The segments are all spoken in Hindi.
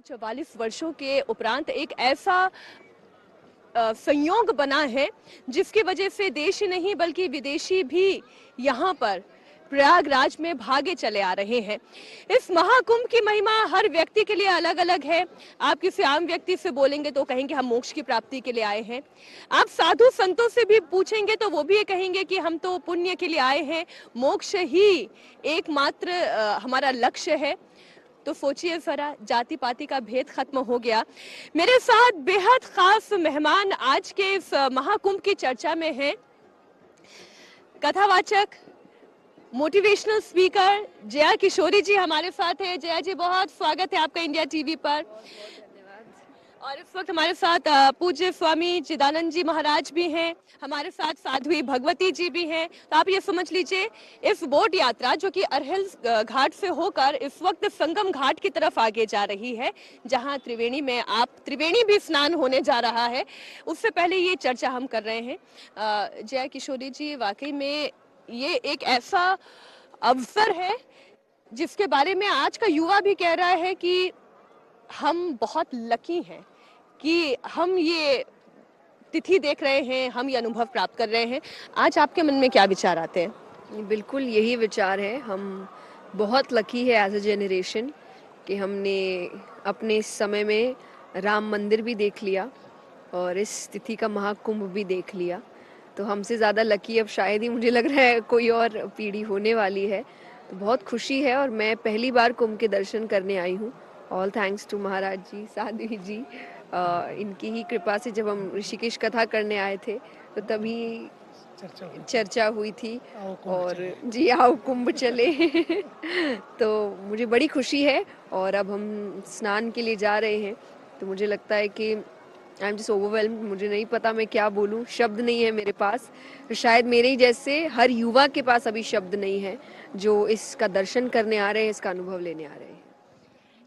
44 वर्षों के उपरांत एक ऐसा संयोग बना है जिसकी वजह से देश ही नहीं बल्कि विदेशी भी यहाँ पर प्रयागराज में भागे चले आ रहे हैं। इस महाकुंभ की महिमा हर व्यक्ति के लिए अलग अलग है। आप किसी आम व्यक्ति से बोलेंगे तो कहेंगे हम मोक्ष की प्राप्ति के लिए आए हैं। आप साधु संतों से भी पूछेंगे तो वो भी ये कहेंगे कि हम तो पुण्य के लिए आए हैं, मोक्ष ही एकमात्र हमारा लक्ष्य है। तो सोचिए जरा, जाति पाति का भेद खत्म हो गया। मेरे साथ बेहद खास मेहमान आज के इस महाकुंभ की चर्चा में हैं। कथावाचक, मोटिवेशनल स्पीकर जया किशोरी जी हमारे साथ है। जया जी, बहुत स्वागत है आपका इंडिया टीवी पर। और इस वक्त हमारे साथ पूज्य स्वामी चिदानंद जी महाराज भी हैं, हमारे साथ साध्वी भगवती जी भी हैं। तो आप ये समझ लीजिए, इस बोट यात्रा जो कि अरहल घाट से होकर इस वक्त संगम घाट की तरफ आगे जा रही है, जहां त्रिवेणी भी स्नान होने जा रहा है। उससे पहले ये चर्चा हम कर रहे हैं। जया किशोरी जी, वाकई में ये एक ऐसा अवसर है जिसके बारे में आज का युवा भी कह रहा है कि हम बहुत लकी हैं कि हम ये तिथि देख रहे हैं, हम ये अनुभव प्राप्त कर रहे हैं। आज आपके मन में क्या विचार आते हैं? बिल्कुल यही विचार है। हम बहुत लकी है एज अ जनरेशन कि हमने अपने समय में राम मंदिर भी देख लिया और इस तिथि का महाकुंभ भी देख लिया। तो हमसे ज़्यादा लकी अब शायद ही मुझे लग रहा है कोई और पीढ़ी होने वाली है। तो बहुत खुशी है और मैं पहली बार कुंभ के दर्शन करने आई हूँ। ऑल थैंक्स टू महाराज जी, साध्वी जी। इनकी ही कृपा से जब हम ऋषिकेश कथा करने आए थे तो तभी चर्चा हुई थी और जी आओ कुंभ चले। तो मुझे बड़ी खुशी है और अब हम स्नान के लिए जा रहे हैं। तो मुझे लगता है कि आई एम जस्ट ओवरवेल्म्ड। मुझे नहीं पता मैं क्या बोलूं, शब्द नहीं है मेरे पास। तो शायद मेरे ही जैसे हर युवा के पास अभी शब्द नहीं है जो इसका दर्शन करने आ रहे हैं, इसका अनुभव लेने आ रहे हैं।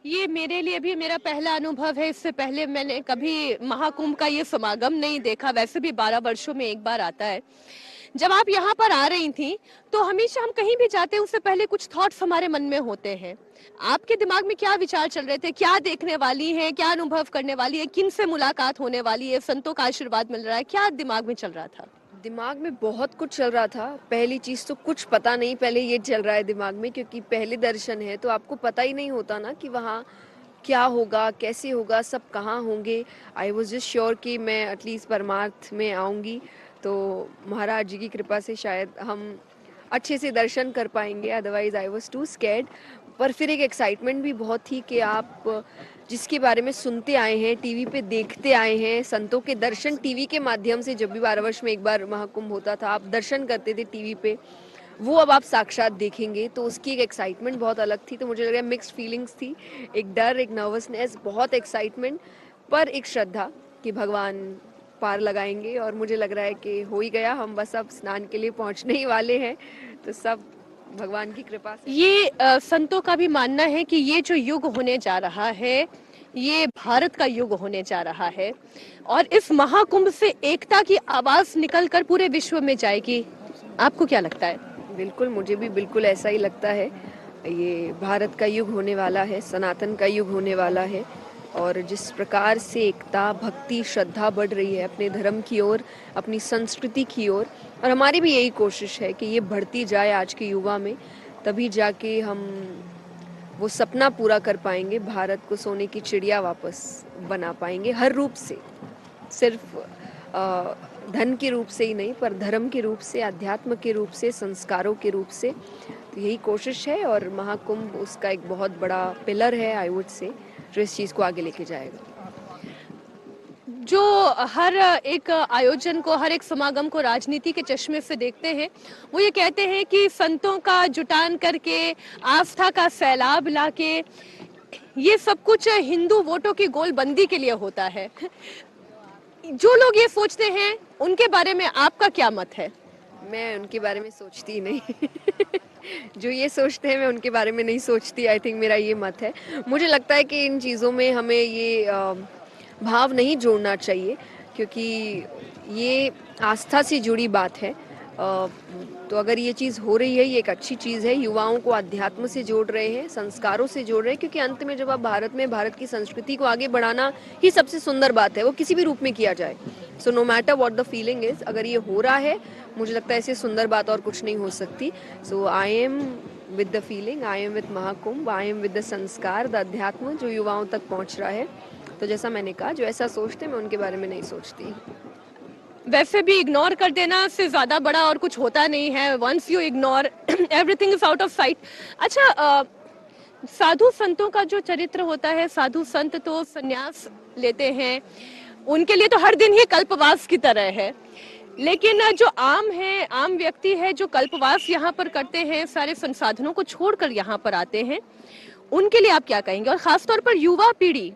ये मेरे लिए भी मेरा पहला अनुभव है। इससे पहले मैंने कभी महाकुंभ का ये समागम नहीं देखा। वैसे भी 12 वर्षों में एक बार आता है। जब आप यहाँ पर आ रही थी तो हमेशा हम कहीं भी जाते हैं उससे पहले कुछ थॉट्स हमारे मन में होते हैं। आपके दिमाग में क्या विचार चल रहे थे? क्या देखने वाली है, क्या अनुभव करने वाली है, किन से मुलाकात होने वाली है, संतों का आशीर्वाद मिल रहा है, क्या दिमाग में चल रहा था? दिमाग में बहुत कुछ चल रहा था। पहली चीज़ तो कुछ पता नहीं, पहले ये चल रहा है दिमाग में क्योंकि पहले दर्शन है तो आपको पता ही नहीं होता ना कि वहाँ क्या होगा, कैसे होगा, सब कहाँ होंगे। आई वॉज जस्ट श्योर कि मैं एटलीस्ट परमार्थ में आऊँगी तो महाराज जी की कृपा से शायद हम अच्छे से दर्शन कर पाएंगे। Otherwise I was too scared. पर फिर एक एक्साइटमेंट भी बहुत थी कि आप जिसके बारे में सुनते आए हैं, टीवी पे देखते आए हैं, संतों के दर्शन टीवी के माध्यम से, जब भी 12 वर्ष में एक बार महाकुंभ होता था आप दर्शन करते थे टीवी पे, वो अब आप साक्षात देखेंगे तो उसकी एक एक्साइटमेंट बहुत अलग थी। तो मुझे लग रहा है मिक्स्ड फीलिंग्स थी, एक डर, एक नर्वसनेस, बहुत एक्साइटमेंट, पर एक श्रद्धा कि भगवान पार लगाएंगे। और मुझे लग रहा है कि हो ही गया। हम बस अब स्नान के लिए पहुंचने ही वाले हैं। तो सब भगवान की कृपा से। ये संतों का भी मानना है कि ये जो युग होने जा रहा है ये भारत का युग होने जा रहा है और इस महाकुंभ से एकता की आवाज निकलकर पूरे विश्व में जाएगी। आपको क्या लगता है? बिल्कुल, मुझे भी बिल्कुल ऐसा ही लगता है। ये भारत का युग होने वाला है, सनातन का युग होने वाला है। और जिस प्रकार से एकता, भक्ति, श्रद्धा बढ़ रही है अपने धर्म की ओर, अपनी संस्कृति की ओर, और हमारी भी यही कोशिश है कि ये बढ़ती जाए आज के युवा में, तभी जाके हम वो सपना पूरा कर पाएंगे, भारत को सोने की चिड़िया वापस बना पाएंगे हर रूप से। सिर्फ धन के रूप से ही नहीं, पर धर्म के रूप से, अध्यात्म के रूप से, संस्कारों के रूप से। तो यही कोशिश है और महाकुंभ उसका एक बहुत बड़ा पिलर है, आई वुड से, जो इस चीज़ को आगे लेके जाएगा। जो हर एक आयोजन को, हर एक समागम को राजनीति के चश्मे से देखते हैं, वो ये कहते हैं कि संतों का जुटान करके, आस्था का सैलाब लाके, ये सब कुछ हिंदू वोटों की गोलबंदी के लिए होता है। जो लोग ये सोचते हैं उनके बारे में आपका क्या मत है? मैं उनके बारे में सोचती ही नहीं। जो ये सोचते हैं मैं उनके बारे में नहीं सोचती। आई थिंक मेरा ये मत है। मुझे लगता है कि इन चीज़ों में हमें ये भाव नहीं जोड़ना चाहिए क्योंकि ये आस्था से जुड़ी बात है। तो अगर ये चीज़ हो रही है, ये एक अच्छी चीज़ है। युवाओं को अध्यात्म से जोड़ रहे हैं, संस्कारों से जोड़ रहे हैं, क्योंकि अंत में जब आप भारत में भारत की संस्कृति को आगे बढ़ाना ही सबसे सुंदर बात है, वो किसी भी रूप में किया जाए। So no matter what the feeling is, अगर ये हो रहा है, मुझे लगता है ऐसे सुंदर बात और कुछ नहीं हो सकती। So I am with the feeling, I am with Mahakumbh, I am with the sanskar, the adhyatma जो युवाओं तक पहुंच रहा है। तो जैसा मैंने कहा, जो ऐसा सोचते मैं उनके बारे में नहीं सोचती। वैसे भी इग्नोर कर देना से ज्यादा बड़ा और कुछ होता नहीं है। Once you ignore everything is out of sight. अच्छा, साधु संतों का जो चरित्र होता है, साधु संत तो संन्यास लेते हैं, उनके लिए तो हर दिन ही कल्पवास की तरह है। लेकिन जो आम है, आम व्यक्ति है, जो कल्पवास यहाँ पर करते हैं, सारे संसाधनों को छोड़कर यहाँ पर आते हैं, उनके लिए आप क्या कहेंगे? और खासतौर पर युवा पीढ़ी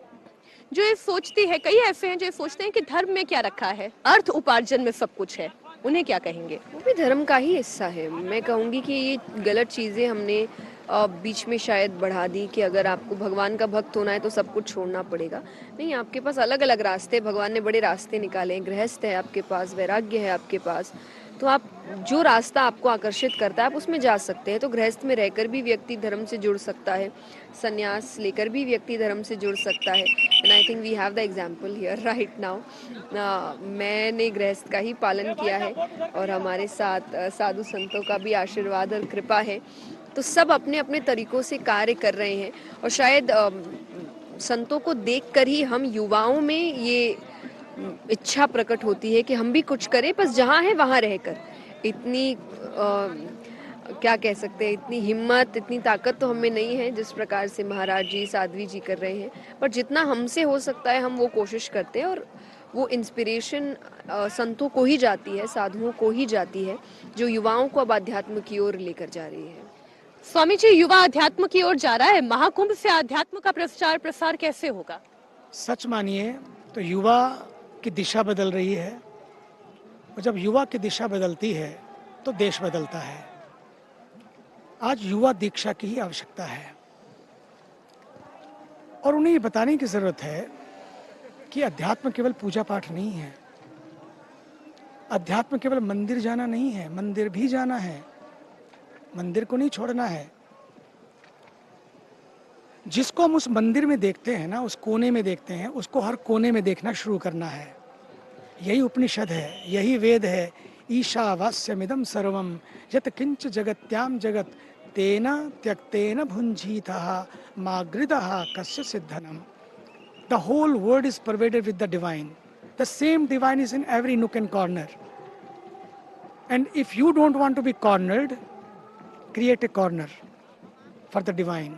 जो ये सोचती है, कई ऐसे हैं जो ये सोचते हैं कि धर्म में क्या रखा है, अर्थ उपार्जन में सब कुछ है, उन्हें क्या कहेंगे? वो भी धर्म का ही हिस्सा है। मैं कहूँगी कि ये गलत चीज़ें हमने बीच में शायद बढ़ा दी कि अगर आपको भगवान का भक्त होना है तो सब कुछ छोड़ना पड़ेगा। नहीं, आपके पास अलग अलग रास्ते, भगवान ने बड़े रास्ते निकाले हैं। गृहस्थ है आपके पास, वैराग्य है आपके पास, तो आप जो रास्ता आपको आकर्षित करता है आप उसमें जा सकते हैं। तो गृहस्थ में रहकर भी व्यक्ति धर्म से जुड़ सकता है, संन्यास लेकर भी व्यक्ति धर्म से जुड़ सकता है। And I think we have the example here right now. मैंने गृहस्थ का ही पालन किया है और हमारे साथ साधु संतों का भी आशीर्वाद और कृपा है। तो सब अपने अपने तरीकों से कार्य कर रहे हैं और शायद संतों को देखकर ही हम युवाओं में ये इच्छा प्रकट होती है कि हम भी कुछ करें, बस जहाँ है वहाँ रहकर। इतनी क्या कह सकते हैं, इतनी हिम्मत, इतनी ताकत तो हमें नहीं है जिस प्रकार से महाराज जी, साध्वी जी कर रहे हैं, पर जितना हमसे हो सकता है हम वो कोशिश करते हैं। और वो इंस्पिरेशन संतों को ही जाती है, साधुओं को ही जाती है, जो युवाओं को अब अध्यात्म की ओर लेकर जा रही है। स्वामी जी, युवा अध्यात्म की ओर जा रहा है, महाकुंभ से अध्यात्म का प्रचार प्रसार कैसे होगा? सच मानिए तो युवा की दिशा बदल रही है, और जब युवा की दिशा बदलती है तो देश बदलता है। आज युवा दीक्षा की ही आवश्यकता है और उन्हें ये बताने की जरूरत है कि अध्यात्म केवल पूजा पाठ नहीं है, अध्यात्म केवल मंदिर जाना नहीं है, मंदिर भी जाना है, मंदिर को नहीं छोड़ना है। जिसको हम उस मंदिर में देखते हैं ना, उस कोने में देखते हैं, उसको हर कोने में देखना शुरू करना है। यही उपनिषद है, यही वेद है। ईशावास्यमिदं सर्वं यत् किंच जगत्याम जगत तेना त्यक्तेन भुंजीतः मागृतः कस्य सिद्धनम। The whole world is pervaded with the divine. The same divine is in every nook and corner. And if you don't want to be cornered, create a corner for the divine.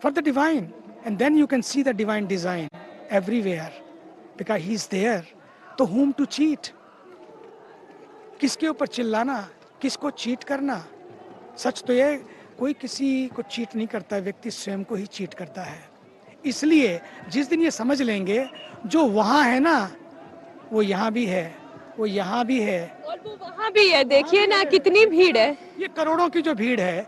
For the divine. And then you can see the divine design everywhere. Because he's there. तो whom to cheat? किसके ऊपर चिल्लाना, किसको चीट करना? सच तो ये, कोई किसी को चीट नहीं करता, व्यक्ति स्वयं को ही चीट करता है। इसलिए जिस दिन ये समझ लेंगे, जो वहाँ है ना वो यहाँ भी है, वो यहाँ भी है और वो वहाँ भी है। देखिए ना कितनी भीड़ है। ये करोड़ों की जो भीड़ है,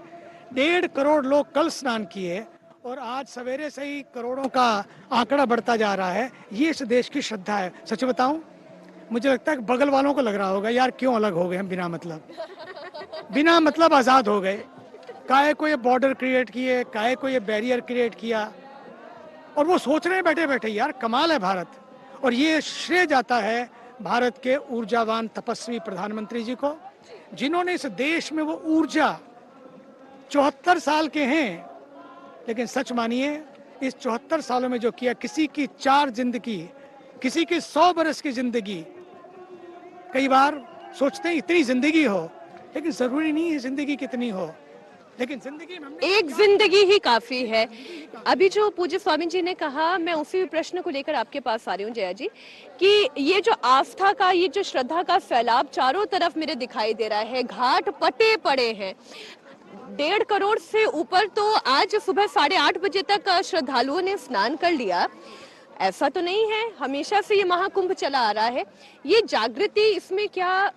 1.5 करोड़ लोग कल स्नान किए और आज सवेरे से ही करोड़ों का आंकड़ा बढ़ता जा रहा है। ये इस देश की श्रद्धा है। सच बताऊं, मुझे लगता है कि बगल वालों को लग रहा होगा, यार क्यों अलग हो गए हम, बिना मतलब आजाद हो गए। काहे को ये बॉर्डर क्रिएट किए, काहे को ये बैरियर क्रिएट किया, और वो सोच रहे हैं बैठे बैठे, यार कमाल है भारत। और ये श्रेय जाता है भारत के ऊर्जावान तपस्वी प्रधानमंत्री जी को, जिन्होंने इस देश में वो ऊर्जा, 74 साल के हैं, लेकिन सच मानिए इस 74 सालों में जो किया, किसी की 4 जिंदगी, किसी की 100 बरस की जिंदगी। कई बार सोचते हैं इतनी जिंदगी हो, लेकिन जरूरी नहीं है जिंदगी कितनी हो, लेकिन जिंदगी में एक जिंदगी ही काफी है। अभी जो पूज्य स्वामी जी ने कहा, मैं उसी प्रश्न को लेकर आपके पास आ रही हूँ जया जी, कि ये जो आस्था का, ये जो श्रद्धा का सैलाब चारों तरफ मेरे दिखाई दे रहा है, घाट पटे पड़े हैं। 1.5 करोड़ से ऊपर तो आज सुबह 8:30 बजे तक श्रद्धालुओं ने स्नान कर लिया। ऐसा तो नहीं है, हमेशा से ये महाकुंभ चला आ रहा है। ये जागृति, इसमें क्या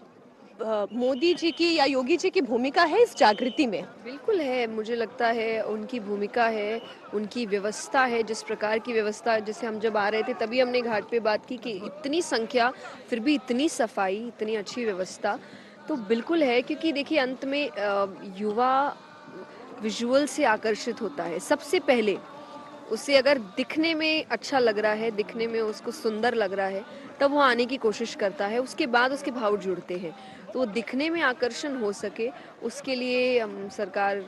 मोदी जी की या योगी जी की भूमिका है इस जागृति में? बिल्कुल है, मुझे लगता है उनकी भूमिका है, उनकी व्यवस्था है। जिस प्रकार की व्यवस्था, जैसे हम जब आ रहे थे तभी हमने घाट पे बात की कि इतनी संख्या, फिर भी इतनी सफाई, इतनी अच्छी व्यवस्था। तो बिल्कुल है, क्योंकि देखिए अंत में युवा विजुअल से आकर्षित होता है सबसे पहले। उसे अगर दिखने में अच्छा लग रहा है, दिखने में उसको सुंदर लग रहा है, तब वो आने की कोशिश करता है। उसके बाद उसके भाव जुड़ते हैं। तो वो दिखने में आकर्षण हो सके, उसके लिए सरकार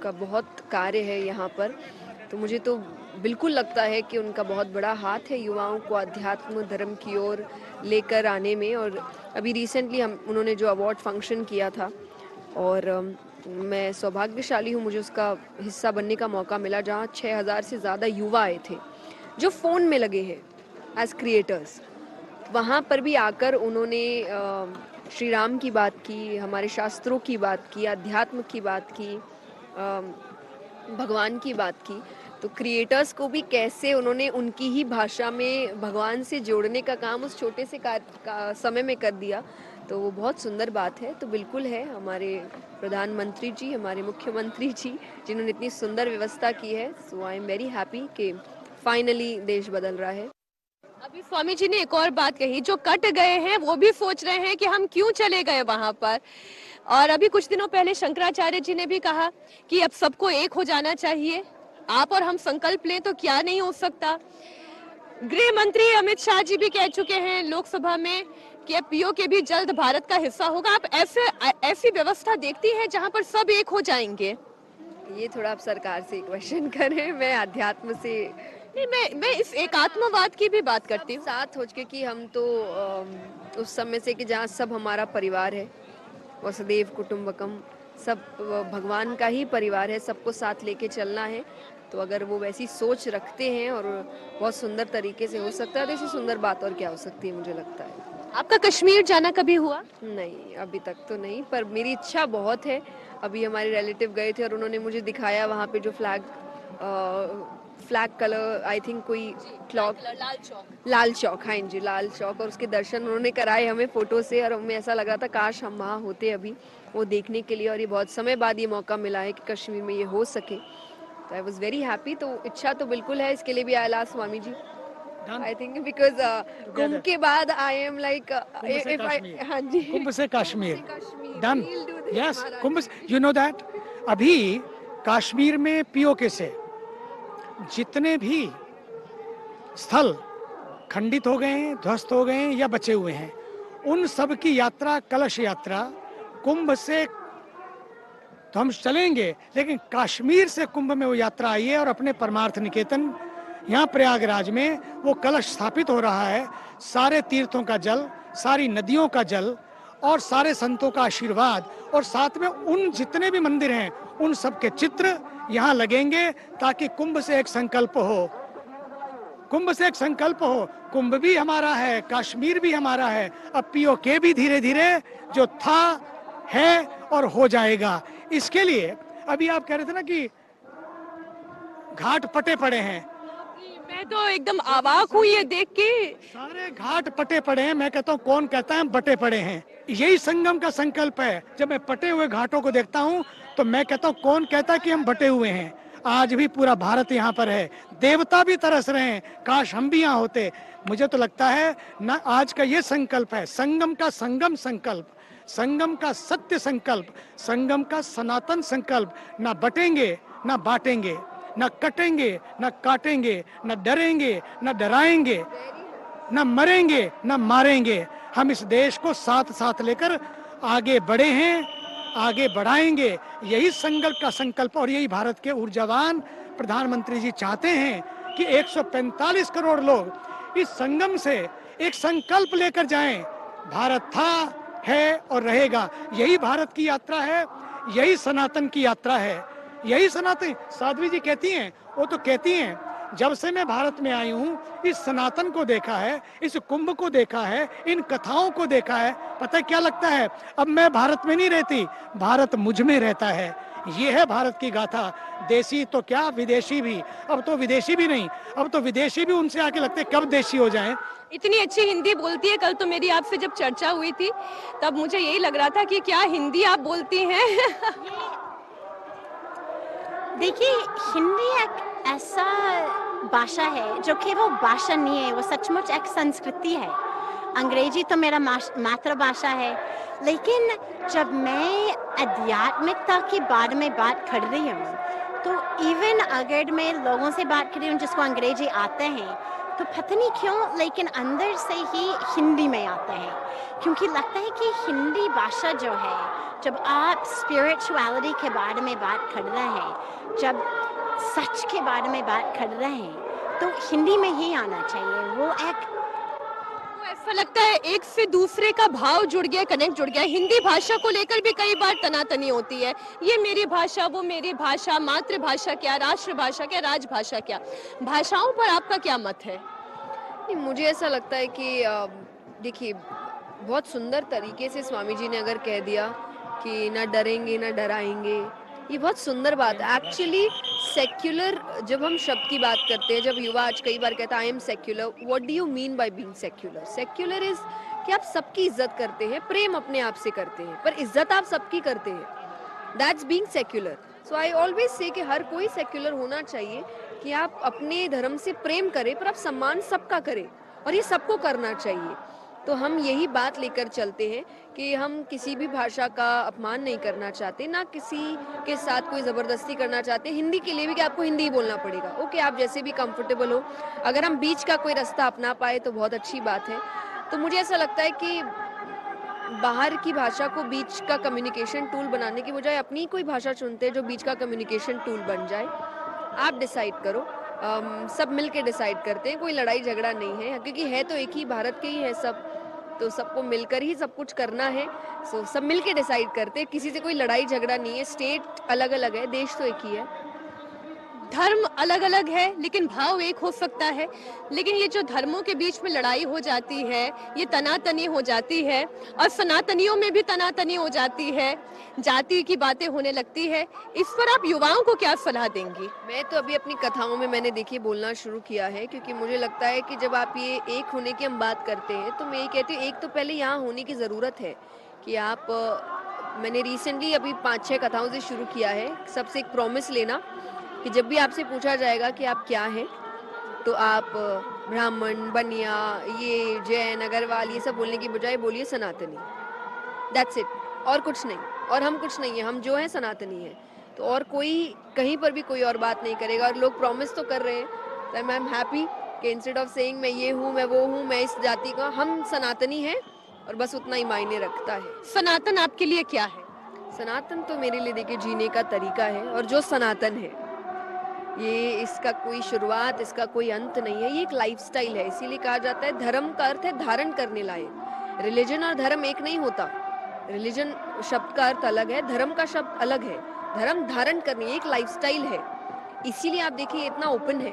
का बहुत कार्य है यहाँ पर। तो मुझे तो बिल्कुल लगता है कि उनका बहुत बड़ा हाथ है युवाओं को अध्यात्म धर्म की ओर लेकर आने में। और अभी रिसेंटली हम उन्होंने जो अवार्ड फंक्शन किया था, और मैं सौभाग्यशाली हूँ, मुझे उसका हिस्सा बनने का मौका मिला, जहाँ 6000 से ज़्यादा युवा आए थे जो फ़ोन में लगे हैं एज क्रिएटर्स। वहाँ पर भी आकर उन्होंने श्री राम की बात की, हमारे शास्त्रों की बात की, अध्यात्म की बात की, भगवान की बात की। तो क्रिएटर्स को भी कैसे उन्होंने उनकी ही भाषा में भगवान से जोड़ने का काम उस छोटे से समय में कर दिया। तो वो बहुत सुंदर बात है। तो बिल्कुल है, हमारे प्रधानमंत्री जी, हमारे मुख्यमंत्री जी, जिन्होंने इतनी सुंदर व्यवस्था की है। सो आई एम वेरी हैप्पी कि फाइनली देश बदल रहा है। अभी स्वामी जी ने एक और बात कही, जो कट गए हैं वो भी सोच रहे हैं कि हम क्यों चले गए वहां पर। और अभी कुछ दिनों पहले शंकराचार्य जी ने भी कहा कि अब सबको एक हो जाना चाहिए, आप और हम संकल्प लें तो क्या नहीं हो सकता। गृह मंत्री अमित शाह जी भी कह चुके हैं लोकसभा में कि अब पीओके भी जल्द भारत का हिस्सा होगा। आप ऐसी व्यवस्था देखती हैं जहां पर सब एक हो जाएंगे? ये थोड़ा आप सरकार से क्वेश्चन करें, मैं अध्यात्म से नहीं, मैं इस एकात्मवाद की भी बात करती हूँ। साथ हो के कि हम तो उस समय से कि जहाँ सब हमारा परिवार है, वसुदेव कुटुंबकम, सब भगवान का ही परिवार है, सबको साथ लेके चलना है। तो अगर वो वैसी सोच रखते हैं और बहुत सुंदर तरीके से हो सकता है, तो इससे सुंदर बात और क्या हो सकती है, मुझे लगता है। आपका कश्मीर जाना कभी हुआ? नहीं, अभी तक तो नहीं, पर मेरी इच्छा बहुत है। अभी हमारे रिलेटिव गए थे और उन्होंने मुझे दिखाया वहाँ पे जो फ्लैग कलर, आई थिंक कोई क्लॉक, लाल चौक, हाँ जी, लाल चौक, और उसके दर्शन उन्होंने कराए हमें फोटो से। और हमें ऐसा लग रहा था काश हम वहाँ होते अभी वो देखने के लिए। और ये बहुत समय बाद ये मौका मिला है कि कश्मीर में ये हो सके। तो आई वॉज वेरी हैप्पी। तो इच्छा तो बिल्कुल है, इसके लिए भी I last Swami ji. I think because Kumbh के बाद I am like if I, हाँ जी, कुंभ से Kashmir done. Yes, Kumbh, you know that अभी कश्मीर में पीओके से जितने भी स्थल खंडित हो गए हैं, ध्वस्त हो गए हैं या बचे हुए हैं, उन सब की यात्रा, कलश यात्रा कुंभ से तो हम चलेंगे, लेकिन कश्मीर से कुंभ में वो यात्रा आई है। और अपने परमार्थ निकेतन यहाँ प्रयागराज में वो कलश स्थापित हो रहा है। सारे तीर्थों का जल, सारी नदियों का जल और सारे संतों का आशीर्वाद, और साथ में उन जितने भी मंदिर हैं उन सब के चित्र यहाँ लगेंगे, ताकि कुंभ से एक संकल्प हो, कुंभ से एक संकल्प हो। कुंभ भी हमारा है, कश्मीर भी हमारा है, अब पीओके भी धीरे धीरे जो था है और हो जाएगा। इसके लिए अभी आप कह रहे थे ना कि घाट पटे पड़े हैं, मैं तो एकदम अवाक हूँ ये देख के। सारे घाट पटे पड़े हैं। मैं कहता हूँ कौन कहता है हम बटे पड़े हैं? यही संगम का संकल्प है। जब मैं पटे हुए घाटों को देखता हूँ तो मैं कहता हूँ कौन कहता है कि हम बटे हुए हैं? आज भी पूरा भारत यहाँ पर है, देवता भी तरस रहे हैं, काश हम भी यहाँ होते। मुझे तो लगता है ना, आज का ये संकल्प है, संगम का संगम संकल्प, संगम का सत्य संकल्प, संगम का सनातन संकल्प। ना बटेंगे, ना बांटेंगे, न कटेंगे, न काटेंगे, न डरेंगे, न डराएंगे, न मरेंगे, न मारेंगे। हम इस देश को साथ साथ लेकर आगे बढ़े हैं, आगे बढ़ाएंगे। यही संकल्प का संकल्प, और यही भारत के ऊर्जावान प्रधानमंत्री जी चाहते हैं कि 145 करोड़ लोग इस संगम से एक संकल्प लेकर जाएं, भारत था, है और रहेगा। यही भारत की यात्रा है, यही सनातन की यात्रा है, यही सनातन। साध्वी जी कहती हैं, वो तो कहती हैं, जब से मैं भारत में आई हूँ इस सनातन को देखा है, इस कुंभ को देखा है, इन कथाओं को देखा है, पता है क्या लगता है? अब मैं भारत में नहीं रहती, भारत मुझ में रहता है। ये है भारत की गाथा। देसी तो क्या, विदेशी भी। अब तो विदेशी भी नहीं, अब तो विदेशी भी उनसे आके लगते कब देशी हो जाएं। इतनी अच्छी हिंदी बोलती है। कल तो मेरी आपसे जब चर्चा हुई थी तब मुझे यही लग रहा था कि क्या हिंदी आप बोलती हैं। देखिए, हिंदी एक ऐसा भाषा है जो केवल भाषा नहीं है, वो सचमुच एक संस्कृति है। अंग्रेजी तो मेरा मातृभाषा है, लेकिन जब मैं आध्यात्मिकता के बारे में बात कर रही हूँ, तो इवन अगर मैं लोगों से बात कर रही हूँ जिसको अंग्रेजी आते हैं, तो पता नहीं क्यों लेकिन अंदर से ही हिंदी में आते हैं, क्योंकि लगता है कि हिंदी भाषा जो है, जब आप स्पिरिचुअलिटी के बारे में बात कर रहे हैं, जब सच के बारे में बात कर रहे हैं, तो हिंदी में ही आना चाहिए। वो एक ऐसा लगता है एक से दूसरे का भाव जुड़ गया, कनेक्ट जुड़ गया। हिंदी भाषा को लेकर भी कई बार तनातनी होती है, ये मेरी भाषा, वो मेरी भाषा, मातृभाषा क्या, राष्ट्रभाषा क्या, राजभाषा क्या। भाषाओं पर आपका क्या मत है? नहीं, मुझे ऐसा लगता है कि देखिए, बहुत सुंदर तरीके से स्वामी जी ने अगर कह दिया कि ना डरेंगे ना डराएंगे, ये बहुत सुंदर बात है। एक्चुअली सेक्युलर जब हम शब्द की बात करते हैं, जब युवा आज कई बार कहता है I am secular, what do you mean by being secular? Secular is कि आप सबकी इज्जत करते हैं, प्रेम अपने आप से करते हैं, पर इज्जत आप सबकी करते हैं, that's being secular. So I always say कि हर कोई सेक्युलर होना चाहिए कि आप अपने धर्म से प्रेम करें, पर आप सम्मान सबका करें, और ये सबको करना चाहिए। तो हम यही बात लेकर चलते हैं कि हम किसी भी भाषा का अपमान नहीं करना चाहते, ना किसी के साथ कोई ज़बरदस्ती करना चाहते। हिंदी के लिए भी कि आपको हिंदी ही बोलना पड़ेगा, ओके, आप जैसे भी कंफर्टेबल हो। अगर हम बीच का कोई रास्ता अपना पाए तो बहुत अच्छी बात है। तो मुझे ऐसा लगता है कि बाहर की भाषा को बीच का कम्युनिकेशन टूल बनाने की बजाय अपनी कोई भाषा चुनते हैं जो बीच का कम्युनिकेशन टूल बन जाए। आप डिसाइड करो, सब मिल के डिसाइड करते हैं, कोई लड़ाई झगड़ा नहीं है, क्योंकि है तो एक ही भारत के ही है सब, तो सबको मिलकर ही सब कुछ करना है। सो सब मिल के डिसाइड करते हैं, किसी से कोई लड़ाई झगड़ा नहीं है। स्टेट अलग अलग है, देश तो एक ही है। धर्म अलग अलग है लेकिन भाव एक हो सकता है। लेकिन ये जो धर्मों के बीच में लड़ाई हो जाती है, ये तनातनी हो जाती है, और सनातनियों में भी तनातनी हो जाती है, जाति की बातें होने लगती है, इस पर आप युवाओं को क्या सलाह देंगी? मैं तो अभी अपनी कथाओं में मैंने देखिए बोलना शुरू किया है, क्योंकि मुझे लगता है कि जब आप ये एक होने की हम बात करते हैं, तो मैं ये कहती हूँ एक तो पहले यहाँ होने की ज़रूरत है कि आप मैंने रिसेंटली अभी 5-6 कथाओं से शुरू किया है। सबसे एक प्रॉमिस लेना कि जब भी आपसे पूछा जाएगा कि आप क्या हैं, तो आप ब्राह्मण, बनिया, ये जैन, अग्रवाल, ये सब बोलने की बजाय बोलिए सनातनी। दैट्स इट, और कुछ नहीं, और हम कुछ नहीं है, हम जो हैं सनातनी हैं। तो और कोई कहीं पर भी कोई और बात नहीं करेगा, और लोग प्रॉमिस तो कर रहे हैं, तो आई एम हैप्पी कि इंस्टेड ऑफ सेइंग मैं ये हूँ, मैं वो हूँ, मैं इस जाति का, हम सनातनी हैं, और बस उतना ही मायने रखता है। सनातन आपके लिए क्या है? सनातन तो मेरे लिए देखिए जीने का तरीका है, और जो सनातन है ये इसका कोई शुरुआत, इसका कोई अंत नहीं है, ये एक लाइफस्टाइल है। इसीलिए कहा जाता है धर्म का अर्थ है धारण करने लायक। रिलीजन और धर्म एक नहीं होता, रिलीजन शब्द का अर्थ अलग है, धर्म का शब्द अलग है। धर्म धारण करने, एक लाइफस्टाइल है, इसीलिए आप देखिए इतना ओपन है।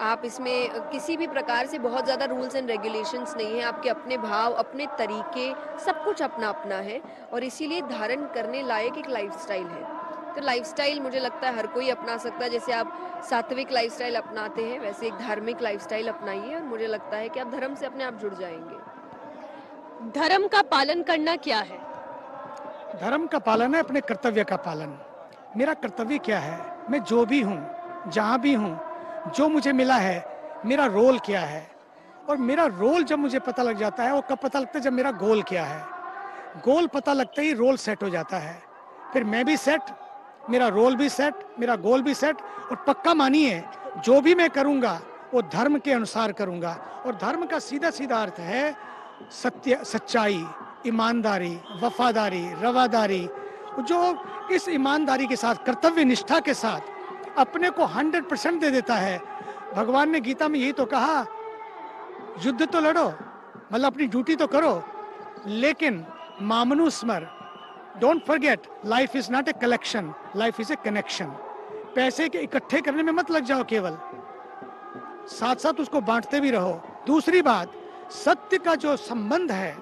आप इसमें किसी भी प्रकार से बहुत ज़्यादा रूल्स एंड रेगुलेशंस नहीं है, आपके अपने भाव, अपने तरीके, सब कुछ अपना अपना है, और इसीलिए धारण करने लायक एक लाइफस्टाइल है। तो लाइफस्टाइल मुझे लगता है हर कोई अपना सकता है। जैसे आप सात्विक लाइफस्टाइल अपनाते हैं, वैसे एक धार्मिक लाइफस्टाइल अपनाइए, और मुझे लगता है कि आप धर्म से अपने आप जुड़ जाएंगे। धर्म का पालन करना क्या है? धर्म का पालन है अपने कर्तव्य का पालन। मेरा कर्तव्य क्या है, मैं जो भी हूँ, जहाँ भी हूँ, जो मुझे मिला है, मेरा रोल क्या है। और मेरा रोल जब मुझे पता लग जाता है, वो कब पता लगता है, जब मेरा गोल क्या है। गोल पता लगते ही रोल सेट हो जाता है, फिर मैं भी सेट, मेरा रोल भी सेट, मेरा गोल भी सेट। और पक्का मानिए, जो भी मैं करूँगा वो धर्म के अनुसार करूँगा। और धर्म का सीधा सीधा अर्थ है सत्य, सच्चाई, ईमानदारी, वफादारी, रवादारी। जो इस ईमानदारी के साथ, कर्तव्य निष्ठा के साथ अपने को 100% दे देता है। भगवान ने गीता में यही तो कहा, युद्ध तो लड़ो, मतलब अपनी ड्यूटी तो करो, लेकिन मामनु स्मर, don't forget, life is not a collection, life is a connection. पैसे के इकट्ठे करने में मत लग जाओ केवल, साथ साथ उसको बांटते भी रहो। दूसरी बात, सत्य का जो संबंध है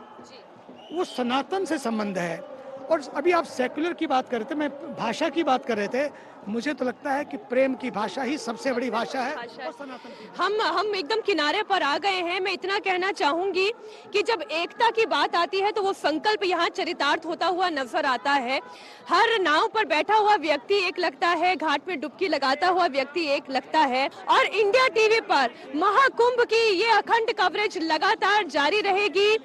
वो सनातन से संबंध है, और अभी आप सेक्युलर की बात कर रहे थे, मैं भाषा की बात कर रहे थे। मुझे तो लगता है कि प्रेम की भाषा ही सबसे बड़ी भाषा है और सनातन की भाषा। हम एकदम किनारे पर आ गए हैं। मैं इतना कहना चाहूंगी कि जब एकता की बात आती है तो वो संकल्प यहाँ चरितार्थ होता हुआ नजर आता है। हर नाव पर बैठा हुआ व्यक्ति एक लगता है, घाट में डुबकी लगाता हुआ व्यक्ति एक लगता है। और इंडिया टीवी पर महाकुंभ की ये अखंड कवरेज लगातार जारी रहेगी।